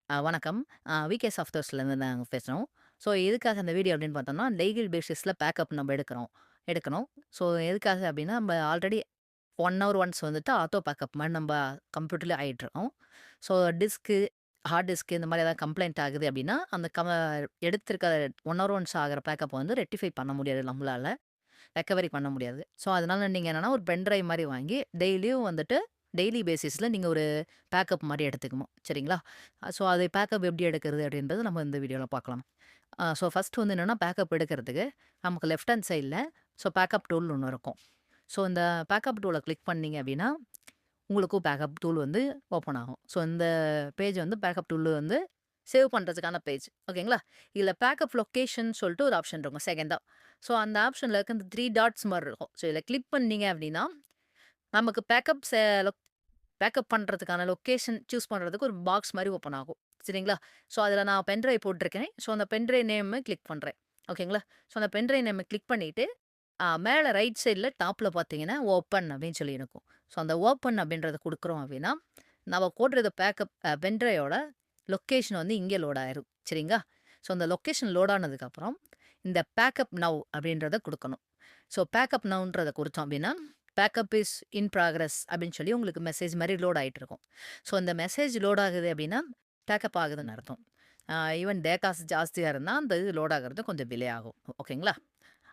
வணக்கம். விகே சாஃப்ட்வேர்ஸ்லேருந்து நாங்க பேசுறோம். ஸோ எதுக்காக இந்த வீடியோ அப்படின்னு பார்த்தோம்னா, டெய்லி பேசிஸ்ல பேக்கப் நம்ம எடுக்கணும். ஸோ எதுக்காக அப்படின்னா, நம்ம ஆல்ரெடி 1 ஹவர் ஒன்ஸ் வந்துட்டு ஆட்டோ பேக்கப் மாரி நம்ப கம்ப்யூட்டர்லயே ஆயிட்டுருக்கும். ஸோ டிஸ்க்கு, ஹார்ட் டிஸ்க் இந்த மாரி ஏதாவது கம்ப்ளைண்ட் ஆகுது அப்படின்னா, அந்த எடுத்திருக்க 1 ஹவர் ஒன்ஸ் ஆகுற பேக்கப்ப வந்து ரெக்டிஃபை பண்ண முடியாது நம்மளால. ரெக்கவரி பண்ண முடியாது. ஸோ, அதனால நீங்க என்னன்னா, ஒரு பென் டிரைவ் மாரி வாங்கி, டெய்லியும் வந்துட்டு டெய்லி பேசிஸ்ல நீங்க ஒரு பேக்கப் மாரி எடுத்துக்கணும். சரிங்களா? ஸோ, அதை பேக்கப் எப்படி எடுக்கிறது அப்படின்றது நம்ம இந்த வீடியோல பார்க்கலாம். ஸோ, ஃபர்ஸ்ட் வந்து என்னன்னா, பேக்கப் எடுக்கிறதுக்கு நமக்கு லெஃப்ட் ஹேண்ட் சைட்ல பேக்கப் டூல்னு ஒண்ணு இருக்கும். ஸோ, இந்த பேக்கப் டூல கிளிக் பண்ணீங்க அப்படின்னா, உங்களுக்கும் பேக்கப் டூல் வந்து ஓப்பன் ஆகும். ஸோ, இந்த பேஜ் வந்து பேக்கப் டூல் வந்து சேவ் பண்றதுக்கான பேஜ். ஓகேங்களா? இதுல பேக்கப் லொகேஷன் சொல்லிட்டு ஒரு ஆப்ஷன் இருக்கும் செகண்டா. ஸோ, அந்த ஆப்ஷன்ல இருக்க இந்த 3 டாட்ஸ் மாரி இருக்கும். ஸோ, இதில கிளிக் பண்ணீங்க அப்படின்னா, நமக்கு பேக்கப் பண்றதுக்கான லொகேஷன் சூஸ் பண்றதுக்கு ஒரு பாக்ஸ் மாரி ஓப்பன் ஆகும். சரிங்களா? ஸோ, அதில நான் பென் டிரைவ் போட்டிருக்கேன். ஸோ, அந்த பென் டிரைவ் நேம கிளிக் பண்றேன். ஓகேங்களா? ஸோ, அந்த பென் டிரைவ் நேம கிளிக் பண்ணிட்டு, மேல ரைட் சைட்ல டாப்ல பார்த்தீங்கன்னா, ஓப்பன் அப்படின்னு சொல்லி இருக்கும். ஸோ, அந்த ஓப்பன் அப்படின்றத குடுக்குறோம் அப்படின்னா, நம்ம போடுறது பேக்கப் பென் டிரைவோட லொகேஷன் வந்து இங்கே லோட் ஆயிரும். சரிங்களா? ஸோ, அந்த லொகேஷன் லோட் ஆனதுக்கப்புறம், இந்த பேக்கப் நவ் அப்படின்றத குடுக்கணும். ஸோ, பேக்கப் நவ்ன்றத குடுத்தோம் அப்படின்னா, பேக்கப் இஸ் இன் ப்ராக்ரஸ் அப்படின்னு சொல்லி உங்களுக்கு மெசேஜ் மாரி லோட் ஆயிட்டு இருக்கும். ஸோ, இந்த மெசேஜ் லோட் ஆகுது அப்படின்னா, பேக்கப் ஆகுதுன்னு அர்த்தம். ஈவன் டேட்டாஸ் ஜாஸ்தியா இருந்தா, அந்த இது லோட் ஆகுறது கொஞ்சம் டிலே ஆகும். ஓகேங்களா?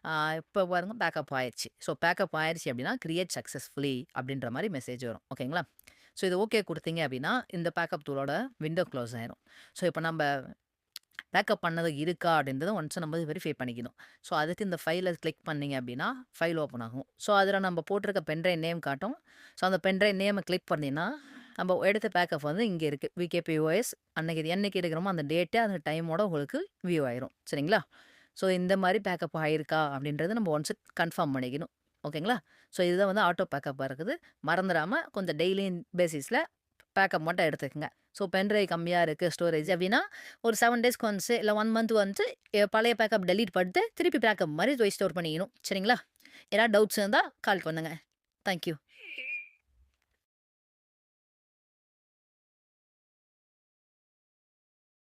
ஆ இப்ப பாருங்க பேக்கப் ஆயிருச்சு. ஸோ, பேக்கப் ஆயிருச்சு அப்படின்னா, கிரியேட் சக்சஸ்ஃபுல்லி அப்படின்ற மாரி மெசேஜ் வரும். ஓகேங்களா? ஸோ, இது ஓகே குடுத்தீங்க அப்படின்னா, இந்த பேக்கப் டூலோட விண்டோ க்ளோஸ் ஆயிரும். ஸோ, இப்ப நம்ப பேக்கப் பண்ணது இருக்கா அப்படின்றத ஒன்ஸ் நம்ம வெரிஃபை பண்ணிக்கணும். ஸோ, அதுக்கு இந்த ஃபைல கிளிக் பண்ணீங்க அப்படின்னா, ஃபைல் ஓப்பன் ஆகும். ஸோ, அதில நம்ம போட்டிருக்க பென் டிரைவ் நேம் காட்டும். ஸோ, அந்த பென் டிரைவ் நேம கிளிக் பண்ணீங்கன்னா, நம்ம எடுத்த பேக்கப் வந்து இங்க இருக்கு. விகேபிஓஎஸ் அன்னைக்கு என்னைக்கு எடுக்கிறோமோ அந்த டேட்டு, அந்த டைமோட உங்களுக்கு வியூ ஆயிரும். சரிங்களா? ஸோ, இந்த மாரி பேக்கப் ஆயிருக்கா அப்படின்றத நம்ம ஒன்ஸ் கன்ஃபார்ம் பண்ணிக்கணும். ஓகேங்களா? ஸோ, இதுதான் வந்து ஆட்டோ பேக்கப் இருக்குது. மறந்துறாம கொஞ்சம் டெய்லி பேசிஸ்ல பேக்கப் மட்டும் எடுத்துக்கங்க. ஸோ, பென் டிரைவ் கம்மியா இருக்கு ஸ்டோரேஜ் அப்டின்னா, ஒரு 7 டேஸ்க்கு ஒன்ஸு இல்ல 1 மந்த் ஒன்ஸு பழைய பேக்கப் டெலீட் பண்ணிட்டு, திருப்பி பேக்கப் மாரி ரீஸ்டோர் பண்ணிக்கணும். சரிங்களா? ஏதாவது டவுட்ஸ் இருந்தா கால் பண்ணுங்க. Thank you.